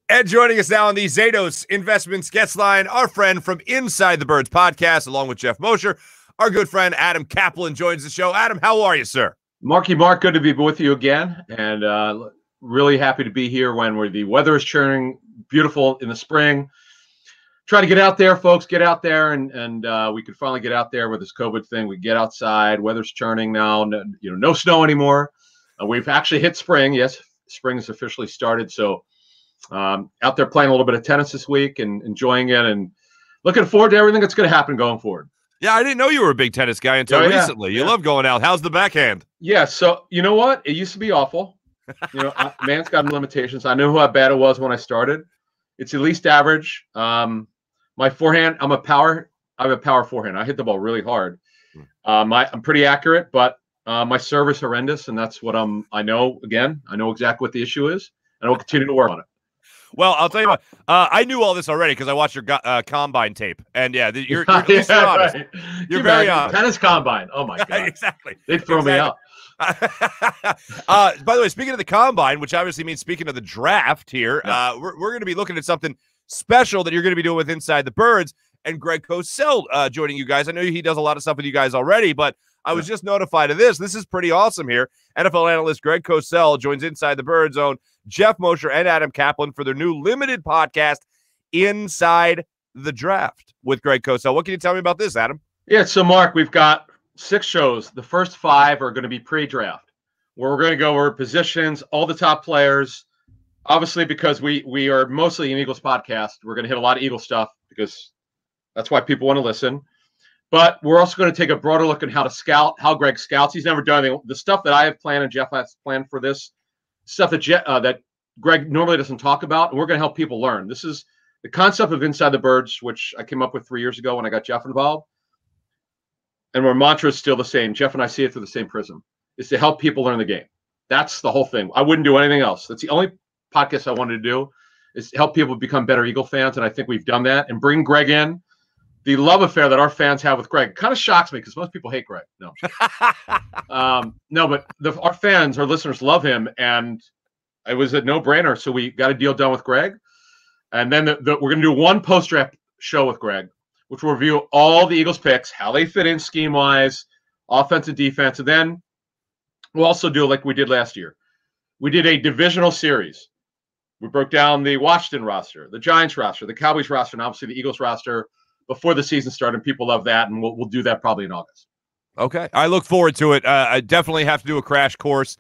And joining us now on the Zados Investments guest line, our friend from Inside the Birds podcast, along with Jeff Mosher, our good friend Adam Caplan joins the show. Adam, how are you, sir? Mark, good to be with you again, and really happy to be here when the weather is turning beautiful in the spring. Try to get out there, folks. Get out there, and we could finally get out there with this COVID thing. We get outside. Weather's turning now. No snow anymore. We've actually hit spring. Yes, spring has officially started. So out there playing a little bit of tennis this week and enjoying it, and looking forward to everything that's going to happen going forward. Yeah, I didn't know you were a big tennis guy until recently. You love going out. How's the backhand? Yeah, so you know what? It used to be awful. Man's got limitations. I knew how bad it was when I started. It's at least average. My forehand, I have a power forehand. I hit the ball really hard. I'm pretty accurate, but my serve is horrendous, and that's what I know exactly what the issue is, and I will continue to work on it. Well, I'll tell you what. I knew all this already because I watched your combine tape, and you're honest. Right. You're very honest. Tennis combine. Oh my god! Exactly. They'd throw me out. By the way, speaking of the combine, which obviously means speaking of the draft here, we're going to be looking at something special that you're going to be doing with Inside the Birds, and Greg Cosell joining you guys. I know he does a lot of stuff with you guys already, but I was just notified of this. This is pretty awesome here. NFL analyst Greg Cosell joins Inside the Birds own Jeff Mosher and Adam Caplan for their new limited podcast, Inside the Draft, with Greg Cosell. What can you tell me about this, Adam? Yeah, so Mark, we've got 6 shows. The first 5 are going to be pre-draft, where we're going to go over positions, all the top players. Obviously, because we are mostly an Eagles podcast, we're going to hit a lot of Eagles stuff because that's why people want to listen. But we're also going to take a broader look at how Greg scouts. He's never done anything. The stuff that I have planned and Jeff has planned for this, stuff that Greg normally doesn't talk about, and we're going to help people learn. This is the concept of Inside the Birds, which I came up with 3 years ago when I got Jeff involved. And our mantra is still the same. Jeff and I see it through the same prism. Is to help people learn the game. That's the whole thing. I wouldn't do anything else. That's the only podcast I wanted to do, is to help people become better Eagle fans, and I think we've done that. And bring Greg in. The love affair that our fans have with Greg kind of shocks me because most people hate Greg. No, but our fans, our listeners love him, and it was a no-brainer. So we got a deal done with Greg, and then we're going to do one post-draft show with Greg, which will review all the Eagles picks, how they fit in scheme-wise, offense and defense, and then we'll also do like we did last year. We did a divisional series. We broke down the Washington roster, the Giants roster, the Cowboys roster, and obviously the Eagles roster before the season started. People love that, and we'll do that probably in August. Okay. I look forward to it. I definitely have to do a crash course.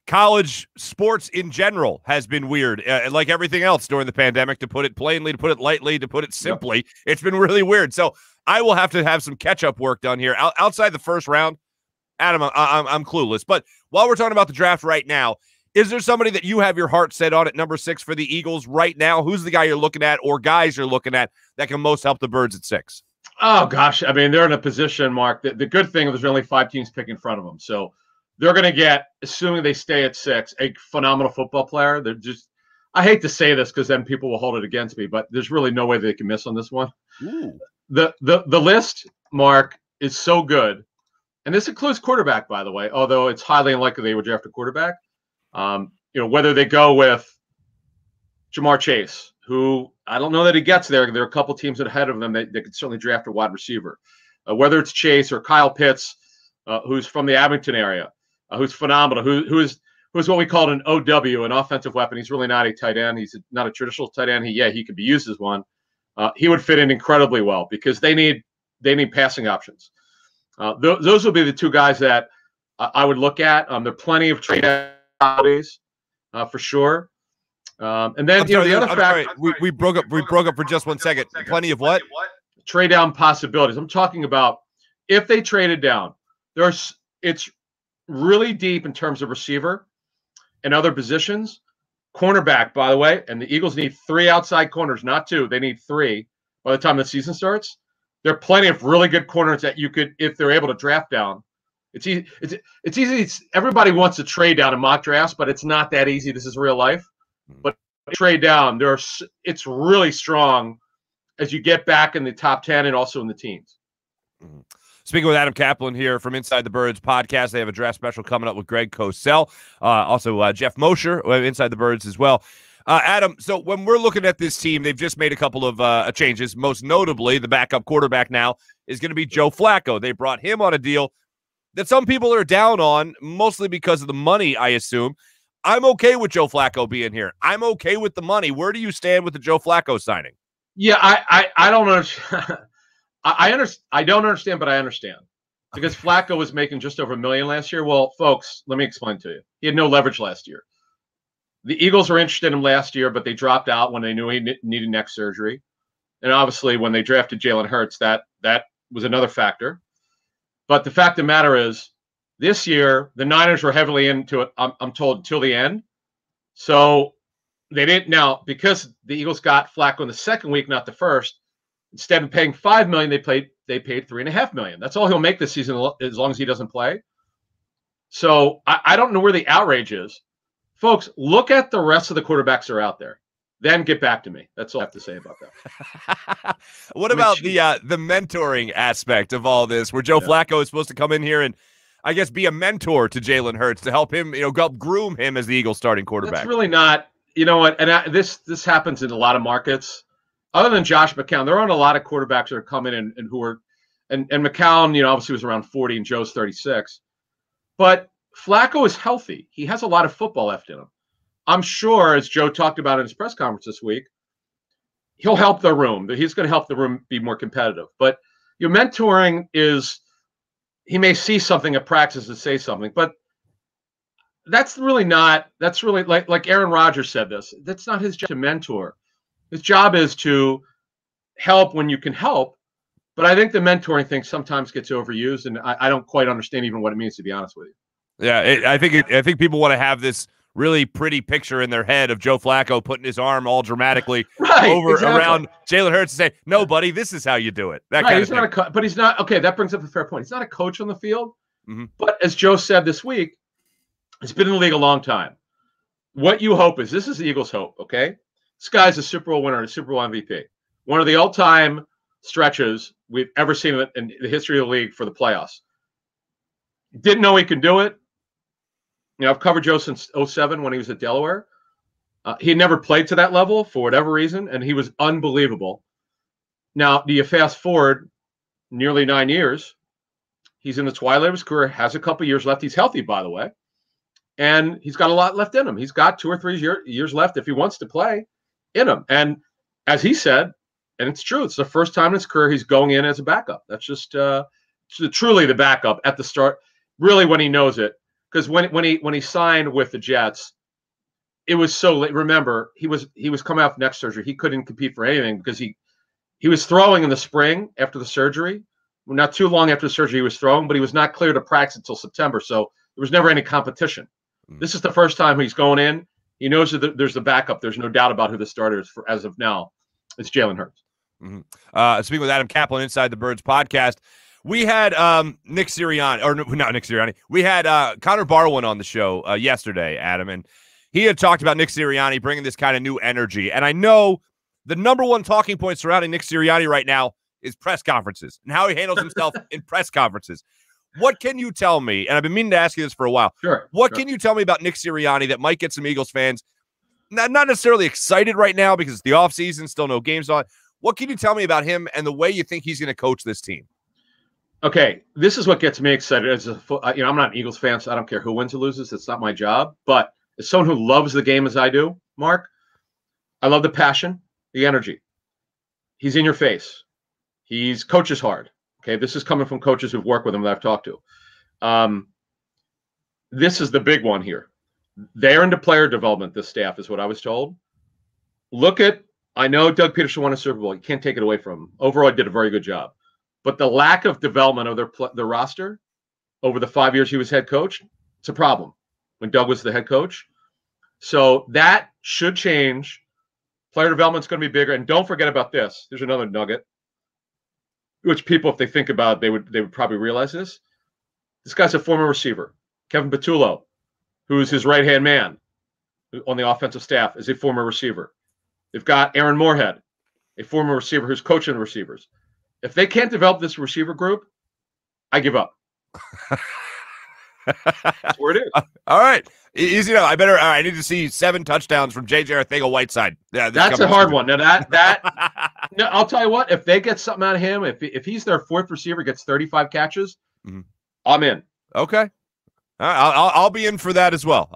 College sports in general has been weird, like everything else during the pandemic, to put it plainly, to put it lightly, to put it simply. Yep. It's been really weird. So I will have to have some catch-up work done here. Outside the first round, Adam, I'm clueless. But while we're talking about the draft right now, is there somebody that you have your heart set on at number 6 for the Eagles right now? Who's the guy you're looking at or guys you're looking at that can most help the Birds at 6? Oh, gosh. I mean, they're in a position, Mark. The good thing is there's only 5 teams pick in front of them. So they're going to get, assuming they stay at 6, a phenomenal football player. They're just – I hate to say this because then people will hold it against me, but there's really no way they can miss on this one. Ooh. The list, Mark, is so good. And this includes quarterback, by the way, although it's highly unlikely they would draft a quarterback. Whether they go with Jamar Chase, who I don't know that he gets there. There are a couple teams ahead of them that could certainly draft a wide receiver. Whether it's Chase or Kyle Pitts, who's from the Abington area, who's phenomenal, who's what we call an OW, an offensive weapon. He's really not a tight end. He's not a traditional tight end. He could be used as one. He would fit in incredibly well because they need passing options. Those would be the 2 guys that I would look at. There are plenty of trade for sure. And then the other fact, we broke up for just 1 second. Plenty of what? Trade down possibilities. I'm talking about if they traded down. It's really deep in terms of receiver and other positions. Cornerback, by the way, and the Eagles need 3 outside corners, not 2. They need 3 by the time the season starts. There are plenty of really good corners that you could, if they're able to draft down. It's easy. It's easy. Everybody wants to trade down in mock drafts, but it's not that easy. This is real life. But trade down, it's really strong as you get back in the top 10 and also in the teens. Speaking with Adam Caplan here from Inside the Birds podcast. They have a draft special coming up with Greg Cosell. Also, Jeff Mosher, Inside the Birds as well. Adam, so when we're looking at this team, they've just made a couple of changes. Most notably, the backup quarterback now is going to be Joe Flacco. They brought him on a deal that some people are down on, mostly because of the money, I assume. I'm okay with Joe Flacco being here. I'm okay with the money. Where do you stand with the Joe Flacco signing? Yeah, I don't understand. I don't understand, but I understand. Because Flacco was making just over $1 million last year. Well, folks, let me explain to you. He had no leverage last year. The Eagles were interested in him last year, but they dropped out when they knew he needed neck surgery. And obviously, when they drafted Jalen Hurts, that was another factor. But the fact of the matter is, this year, the Niners were heavily into it, I'm told, until the end. So they didn't. Now, because the Eagles got Flacco in the second week, not the first, instead of paying $5 million, they paid $3.5 million. That's all he'll make this season as long as he doesn't play. So I don't know where the outrage is. Folks, look at the rest of the quarterbacks that are out there. Then get back to me. That's all I have to say about that. What about the mentoring aspect of all this, where Joe Flacco is supposed to come in here and, I guess, be a mentor to Jalen Hurts to help him, help groom him as the Eagles starting quarterback? That's really not, you know what, and this happens in a lot of markets. Other than Josh McCown, there aren't a lot of quarterbacks that are coming in and who are, and McCown, obviously was around 40 and Joe's 36. But Flacco is healthy. He has a lot of football left in him. I'm sure, as Joe talked about in his press conference this week, he'll help the room. He's going to help the room be more competitive. But your mentoring is, he may see something at practice and say something, but that's really like Aaron Rodgers said this. That's not his job to mentor. His job is to help when you can help. But I think the mentoring thing sometimes gets overused, and I don't quite understand even what it means, to be honest with you. Yeah, I think people want to have this really pretty picture in their head of Joe Flacco putting his arm all dramatically around Jalen Hurts and say, "No, buddy, this is how you do it." That kind of thing. But he's not. Okay, that brings up a fair point. He's not a coach on the field. Mm-hmm. But as Joe said this week, he's been in the league a long time. What you hope is, this is the Eagles' hope. Okay, this guy's a Super Bowl winner, a Super Bowl MVP, one of the all-time stretches we've ever seen in the history of the league for the playoffs. Didn't know he could do it. I've covered Joe since 2007 when he was at Delaware. He had never played to that level for whatever reason, and he was unbelievable. Now, do you fast forward nearly 9 years? He's in the twilight of his career, has a couple years left. He's healthy, by the way, and he's got a lot left in him. He's got 2 or 3 years left if he wants to play in him. And as he said, and it's true, it's the first time in his career he's going in as a backup. That's just truly the backup at the start, really when he knows it. Because when he signed with the Jets, it was so late. Remember, he was coming off neck surgery. He couldn't compete for anything because he was throwing in the spring after the surgery. Not too long after the surgery, he was throwing, but he was not cleared to practice until September. So there was never any competition. This is the first time he's going in. He knows that there's the backup. There's no doubt about who the starter is for as of now. It's Jalen Hurts. Mm-hmm. Speaking with Adam Caplan, Inside the Birds podcast. We had Nick Sirianni, or not Nick Sirianni. We had Connor Barwin on the show yesterday, Adam, and he had talked about Nick Sirianni bringing this kind of new energy. And I know the number one talking point surrounding Nick Sirianni right now is press conferences and how he handles himself in press conferences. What can you tell me, and I've been meaning to ask you this for a while, what can you tell me about Nick Sirianni that might get some Eagles fans not necessarily excited right now because it's the offseason, still no games on? What can you tell me about him and the way you think he's going to coach this team? Okay, this is what gets me excited. I'm not an Eagles fan, so I don't care who wins or loses. It's not my job. But as someone who loves the game as I do, Mark, I love the passion, the energy. He's in your face. He's coaches hard. Okay, this is coming from coaches who've worked with him that I've talked to. This is the big one here. They're into player development, this staff, is what I was told. I know Doug Peterson won a Super Bowl. You can't take it away from him. Overall, he did a very good job. But the lack of development of their roster over the 5 years he was head coach, it's a problem when Doug was the head coach. So that should change. Player development's going to be bigger. And don't forget about this. There's another nugget, which people, if they think about it, they would probably realize this. This guy's a former receiver. Kevin Patullo, who's his right-hand man on the offensive staff, is a former receiver. They've got Aaron Moorhead, a former receiver who's coaching the receivers. If they can't develop this receiver group, I give up. That's where it is. All right. Easy enough. I need to see 7 touchdowns from J.J. Arcega-Whiteside. Yeah, that's a hard one. Now that no, I'll tell you what. If they get something out of him, if he's their 4th receiver, gets 35 catches, I'm in. Okay. I'll be in for that as well.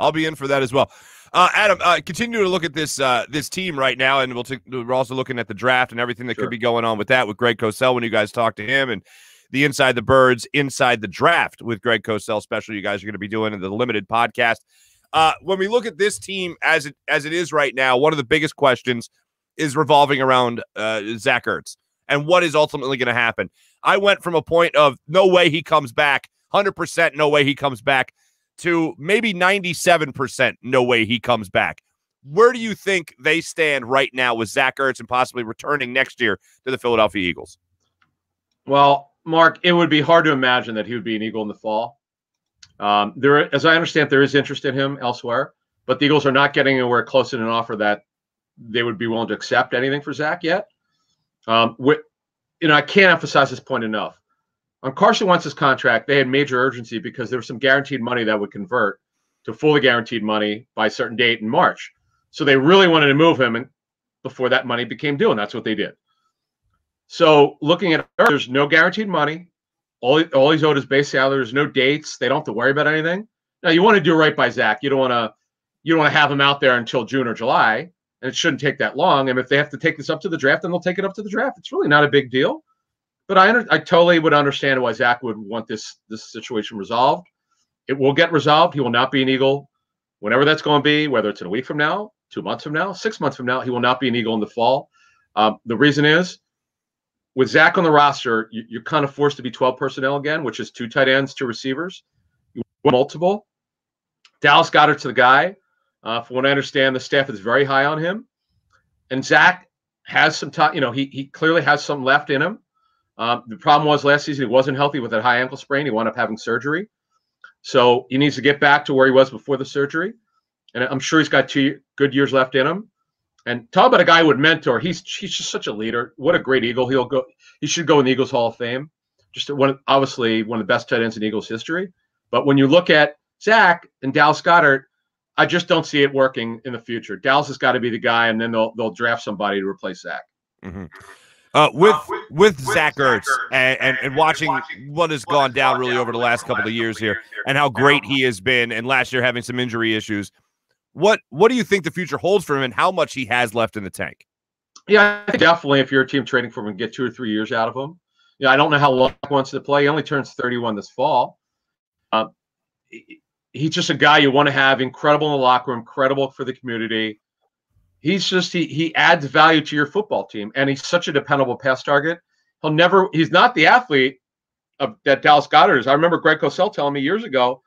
Adam, continue to look at this team right now, and we're also looking at the draft and everything that could be going on with that with Greg Cosell when you guys talk to him, and the Inside the Birds, Inside the Draft with Greg Cosell special you guys are going to be doing in the limited podcast. When we look at this team as it is right now, one of the biggest questions is revolving around Zach Ertz and what is ultimately going to happen. I went from a point of no way he comes back, 100% no way he comes back, to maybe 97% no way he comes back. Where do you think they stand right now with Zach Ertz and possibly returning next year to the Philadelphia Eagles? Well, Mark, it would be hard to imagine that he would be an Eagle in the fall. As I understand, there is interest in him elsewhere, but the Eagles are not getting anywhere close in an offer that they would be willing to accept anything for Zach yet. I can't emphasize this point enough. On Carson Wentz's contract, they had major urgency because there was some guaranteed money that would convert to fully guaranteed money by a certain date in March. So they really wanted to move him before that money became due, and that's what they did. So looking at Ertz, there's no guaranteed money. All he's owed is base salary. There's no dates. They don't have to worry about anything. Now, you want to do right by Zach. You don't want to have him out there until June or July, and it shouldn't take that long. And if they have to take this up to the draft, then they'll take it up to the draft. It's really not a big deal. But I totally would understand why Zach would want this situation resolved. It will get resolved. He will not be an Eagle whenever that's going to be, whether it's in a week from now, 2 months from now, 6 months from now. He will not be an Eagle in the fall. The reason is, with Zach on the roster, you're kind of forced to be 12 personnel again, which is 2 tight ends, 2 receivers. You want multiple. Dallas Goedert's the guy. From what I understand, the staff is very high on him. And Zach has some time. He clearly has some left in him. The problem was last season he wasn't healthy with that high ankle sprain. He wound up having surgery. So he needs to get back to where he was before the surgery. And I'm sure he's got 2 good years left in him. And talk about a guy who would mentor. He's just such a leader. What a great Eagle. He should go in the Eagles Hall of Fame. Just obviously one of the best tight ends in Eagles history. But when you look at Zach and Dallas Goedert, I just don't see it working in the future. Dallas has got to be the guy, and then they'll draft somebody to replace Zach. Mm-hmm. With Zach Ertz and watching what has gone down really over the last couple of years here and how great he has been, and last year having some injury issues, what do you think the future holds for him and how much he has left in the tank? Yeah, I think definitely if you're a team trading for him and get 2 or 3 years out of him. I don't know how long he wants to play. He only turns 31 this fall. He's just a guy you want to have, incredible in the locker room, incredible for the community. He's just he adds value to your football team, and he's such a dependable pass target. He's not the athlete that Dallas Goedert is. I remember Greg Cosell telling me years ago,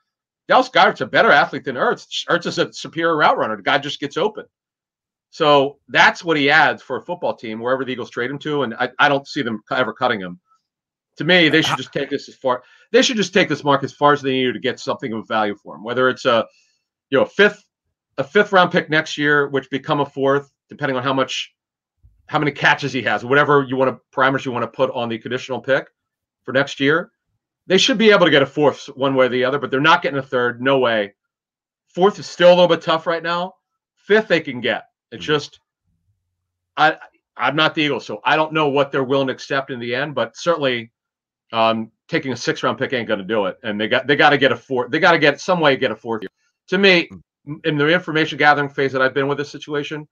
Dallas Goedert's a better athlete than Ertz. Ertz is a superior route runner. The guy just gets open. So that's what he adds for a football team, wherever the Eagles trade him to, and I don't see them ever cutting him. To me, they should just take this Mark, as far as they need to get something of value for him. Whether it's a fifth round pick next year, which become a 4th, depending on how many catches he has, whatever parameters you want to put on the conditional pick for next year. They should be able to get a 4th one way or the other, but they're not getting a 3rd. No way. 4th is still a little bit tough right now. 5th they can get. It's just I'm not the Eagles, so I don't know what they're willing to accept in the end, but certainly taking a 6th round pick ain't going to do it. And they got to get a 4th. They got to get some way to get a 4th year. To me, in the information gathering phase that I've been with this situation,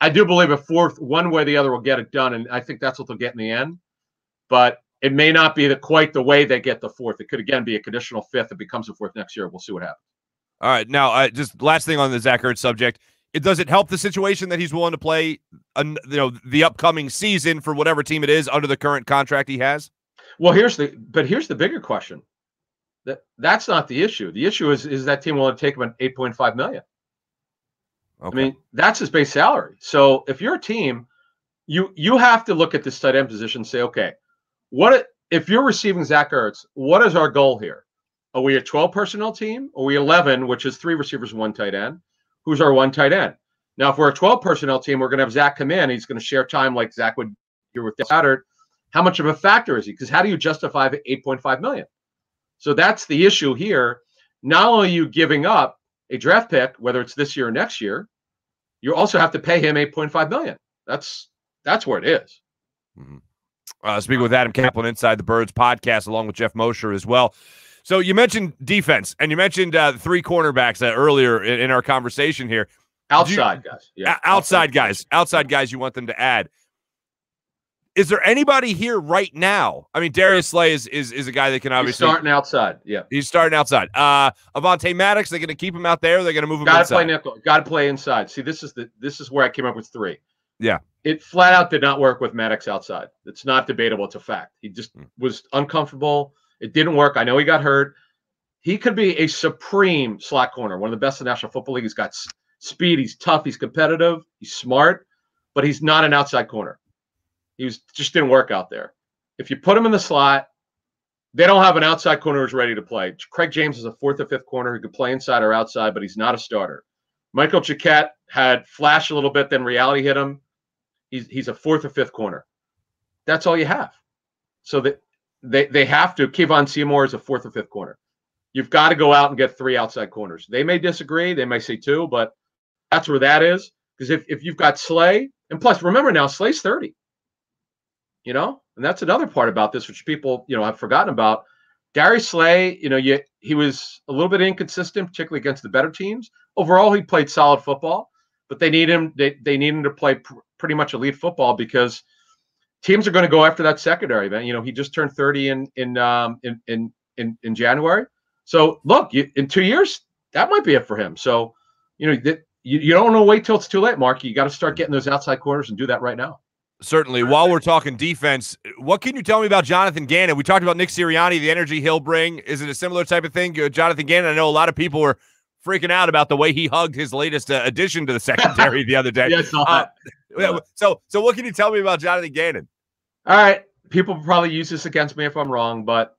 I do believe a 4th, one way or the other, will get it done, and I think that's what they'll get in the end. But it may not be quite the way they get the 4th. It could again be a conditional 5th. It becomes a 4th next year. We'll see what happens. All right, now just last thing on the Zach Ertz subject. Does it help the situation that he's willing to play, the upcoming season for whatever team it is under the current contract he has? Well, here's the bigger question. That's not the issue. The issue is that team willing to take him at $8.5 million. Okay. I mean, that's his base salary. So if you're a team, you have to look at this tight end position and say, okay, if you're receiving Zach Ertz, what is our goal here? Are we a 12 personnel team? Or are we 11, which is 3 receivers and 1 tight end? Who's our 1 tight end? Now, if we're a 12 personnel team, we're going to have Zach come in. He's going to share time like Zach would here with Goedert. How much of a factor is he? Because how do you justify $8.5 million? So that's the issue here. Not only are you giving up a draft pick, whether it's this year or next year, you also have to pay him $8.5 million. That's where it is. Mm-hmm. Speaking with Adam Caplan, Inside the Birds podcast, along with Jeff Mosher as well. So you mentioned defense, and you mentioned 3 cornerbacks earlier in our conversation here. Outside guys. Yeah. Outside guys you want them to add. Is there anybody here right now? I mean, Darius Slay is a guy that can obviously... He's starting outside, yeah. He's starting outside. Avonte Maddox, they're going to keep him out there, they're going to move him inside? Got to play nickel. Got to play inside. See, this is where I came up with 3. Yeah. It flat out did not work with Maddox outside. It's not debatable. It's a fact. He just was uncomfortable. It didn't work. I know he got hurt. He could be a supreme slot corner, one of the best in the National Football League. He's got speed. He's tough. He's competitive. He's smart, but he's not an outside corner. Just didn't work out there. If you put him in the slot, they don't have an outside corner who's ready to play. Craig James is a 4th or 5th corner who could play inside or outside, but he's not a starter. Michael Jacquet had flashed a little bit, then reality hit him. He's a 4th or 5th corner. That's all you have. So that they have to. Kevon Seymour is a 4th or 5th corner. You've got to go out and get 3 outside corners. They may disagree. They may say 2, but that's where that is. Because if you've got Slay, and plus remember now, Slay's 30. And that's another part about this, which people, have forgotten about. Darius Slay, he was a little bit inconsistent, particularly against the better teams. Overall, he played solid football, but they need him. They need him to play pretty much elite football because teams are going to go after that secondary. Man, he just turned 30 in January. So look, in 2 years, that might be it for him. So, you don't want to wait till it's too late, Mark. You got to start getting those outside corners and do that right now. Certainly. While we're talking defense, what can you tell me about Jonathan Gannon? We talked about Nick Sirianni, the energy he'll bring. Is it a similar type of thing? Jonathan Gannon, I know a lot of people were freaking out about the way he hugged his latest addition to the secondary the other day. Yes, So what can you tell me about Jonathan Gannon? All right. People probably use this against me if I'm wrong, but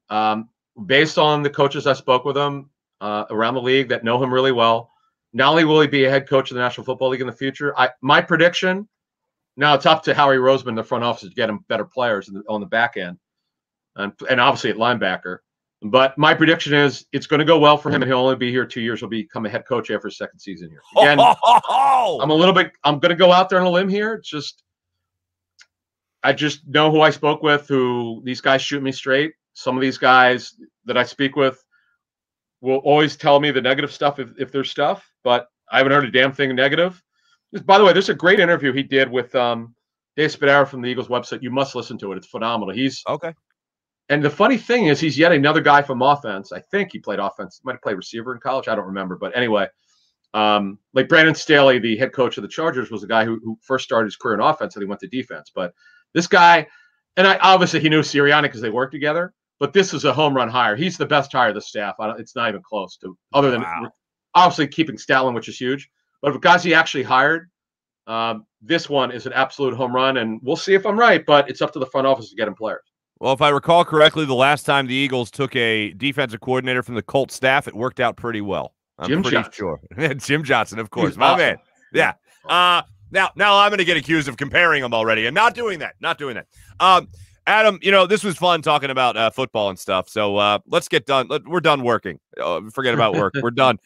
based on the coaches I spoke with him around the league that know him really well, not only will he be a head coach of the National Football League in the future, my prediction, now it's up to Howie Roseman in the front office to get him better players on the back end and obviously at linebacker. But my prediction is it's going to go well for him, and he'll only be here 2 years. He'll become a head coach after his 2nd season here. Again, I'm going to go out there on a limb here. I just know who I spoke with, who these guys shoot me straight. Some of these guys that I speak with will always tell me the negative stuff if there's stuff, but I haven't heard a damn thing negative. By the way, there's a great interview he did with Dave Spadaro from the Eagles website. You must listen to it. It's phenomenal. He's okay. And the funny thing is he's yet another guy from offense. I think he played offense. He might have played receiver in college. I don't remember. But anyway, like Brandon Staley, the head coach of the Chargers, was a guy who first started his career in offense and he went to defense. But this guy, and obviously he knew Sirianni because they worked together, but this was a home run hire. He's the best hire of the staff. It's not even close to, other than obviously keeping Stalin, which is huge. But of guys he actually hired, this one is an absolute home run. And we'll see if I'm right, but it's up to the front office to get him players. Well, if I recall correctly, the last time the Eagles took a defensive coordinator from the Colts staff, it worked out pretty well. I'm pretty sure. Jim Johnson, of course. My man. Yeah. Now I'm going to get accused of comparing them already and not doing that. Adam, this was fun talking about football and stuff. So let's get done. We're done working. Forget about work. We're done.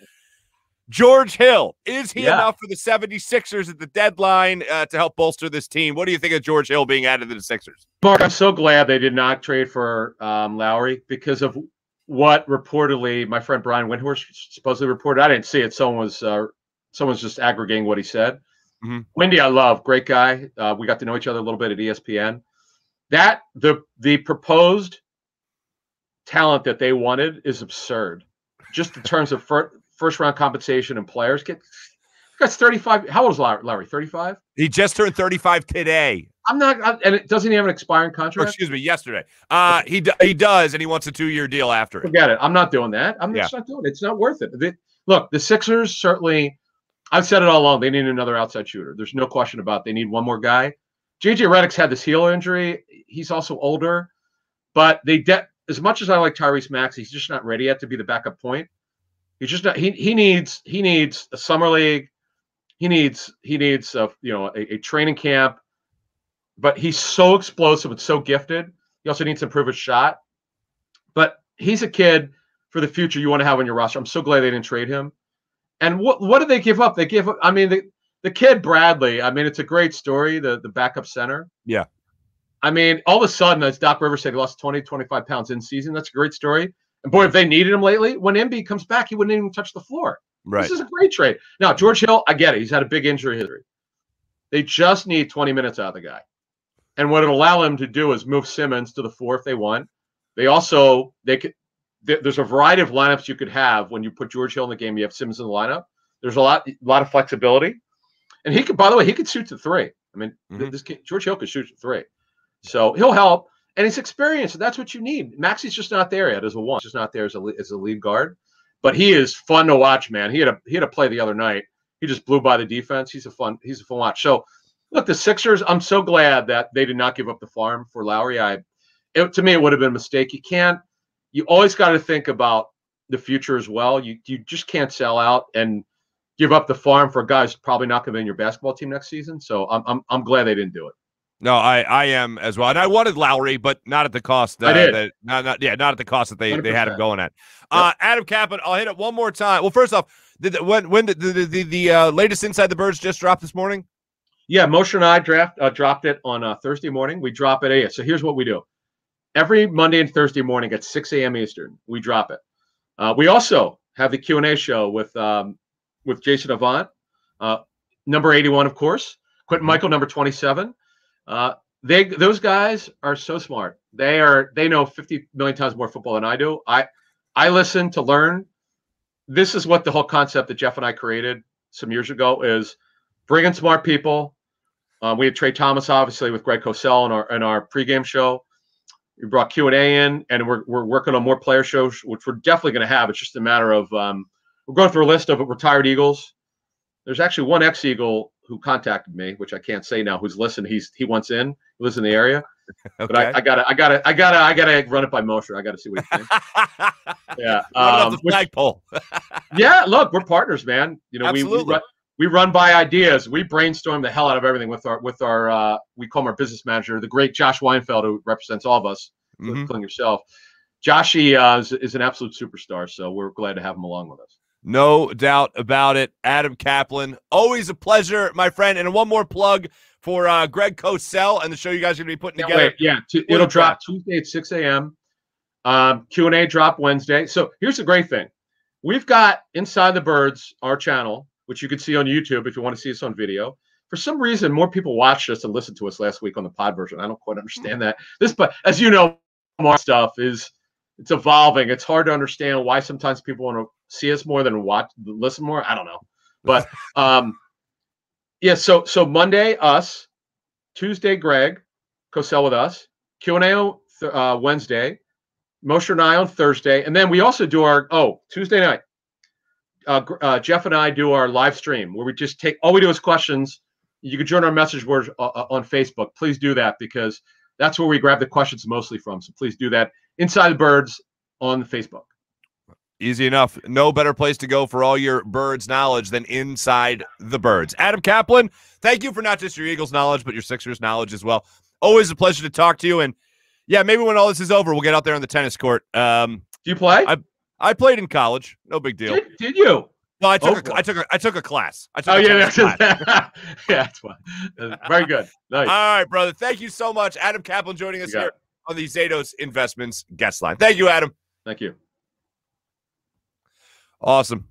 George Hill, is he enough for the 76ers at the deadline to help bolster this team? What do you think of George Hill being added to the Sixers? Mark, I'm so glad they did not trade for Lowry because of what reportedly my friend Brian Windhorst supposedly reported. I didn't see it. Someone's just aggregating what he said. Mm-hmm. Windy, I love. Great guy. We got to know each other a little bit at ESPN. That the proposed talent that they wanted is absurd. Just in terms of first round compensation and players. That's 35. How old is Lowry? 35? He just turned 35 today. And it doesn't he have an expiring contract? Or, excuse me, yesterday. He does, and he wants a 2-year deal after it. Forget it. I'm not doing that. I'm just not doing it. It's not worth it. Look, the Sixers certainly, I've said it all along, they need another outside shooter. There's no question about it. They need one more guy. J.J. Redick's had this heel injury. He's also older. But as much as I like Tyrese Maxey, he's just not ready yet to be the backup point. He's just not. He needs a summer league. He needs a training camp. But he's so explosive and so gifted. He also needs to improve his shot. But he's a kid for the future you want to have on your roster. I'm so glad they didn't trade him. And what did they give up? They gave up. I mean, the kid Bradley. I mean, it's a great story. The backup center. Yeah. I mean, all of a sudden, as Doc Rivers said, he lost 20, 25 pounds in season. That's a great story. And boy, if they needed him lately, when Embiid comes back, he wouldn't even touch the floor. Right. This is a great trade. Now, George Hill, I get it. He's had a big injury history. They just need 20 minutes out of the guy. And what it'll allow them to do is move Simmons to the 4 if they want. There's a variety of lineups you could have when you put George Hill in the game. You have Simmons in the lineup. There's a lot of flexibility. And he could, by the way, he could shoot to 3. I mean, this kid, George Hill could shoot to 3. So he'll help. And he's experienced, and that's what you need. Maxi's just not there yet as a 1. He's just not there as a lead guard. But he is fun to watch, man. He had a play the other night. He just blew by the defense. He's a fun watch. So look, the Sixers, I'm so glad that they did not give up the farm for Lowry. To me, it would have been a mistake. You always got to think about the future as well. You just can't sell out and give up the farm for a guy who's probably not going to be in your basketball team next season. So I'm glad they didn't do it. No, I am as well, and I wanted Lowry, but not at the cost. I did. Not at the cost that they had him going at. Yep. Adam Caplan, I'll hit it one more time. Well, first off, when did the latest Inside the Birds just dropped this morning? Yeah, Moshe and I dropped it on Thursday morning. We drop it 8. So here's what we do: every Monday and Thursday morning at 6 a.m. Eastern, we drop it. We also have the Q&A show with Jason Avant, number 81, of course. Quentin Michael, number 27. Those guys are so smart. They know 50 million times more football than I do. I listen to learn. This is what the whole concept that Jeff and I created some years ago is bringing smart people. We had Trey Thomas, obviously, with Greg Cosell in our pregame show. We brought Q&A in, and we're working on more player shows, which we're definitely going to have. It's just a matter of we're going through a list of retired Eagles. There's actually one ex-Eagle who contacted me, which I can't say now, who's listened. He wants in. He lives in the area. Okay. But I gotta run it by Moshe. I gotta see what he thinks. Yeah. The flagpole. Yeah, look, we're partners, man. You know, absolutely. we run by ideas. We brainstorm the hell out of everything with our we call him our business manager, the great Josh Weinfeld, who represents all of us, including yourself. Joshy is an absolute superstar, so we're glad to have him along with us. No doubt about it. Adam Caplan, always a pleasure, my friend. And one more plug for Greg Cosell and the show you guys are going to be putting together. It'll drop Tuesday at 6 a.m. Q&A drop Wednesday. So here's the great thing. We've got Inside the Birds, our channel, which you can see on YouTube if you want to see us on video. For some reason, more people watched us and listened to us last week on the pod version. I don't quite understand that. But as you know, more stuff it's evolving. It's hard to understand why sometimes people want to see us more than listen more. I don't know. But yeah, so Monday, us, Tuesday, Greg Cosell with us, Q&A Wednesday, Moshe and I on Thursday. And then we also do Tuesday night. Jeff and I do our live stream where we just all we do is questions. You can join our message board on Facebook. Please do that because that's where we grab the questions mostly from. So please do that. Inside the Birds on Facebook. Easy enough. No better place to go for all your Birds knowledge than Inside the Birds. Adam Caplan, thank you for not just your Eagles knowledge, but your Sixers knowledge as well. Always a pleasure to talk to you. And yeah, maybe when all this is over, we'll get out there on the tennis court. Do you play? I played in college. No big deal. Did you? No, I took a class. That's fine. Very good. Nice. All right, brother. Thank you so much. Adam Caplan joining us here on the Zados Investments guest line. Thank you, Adam. Thank you. Awesome.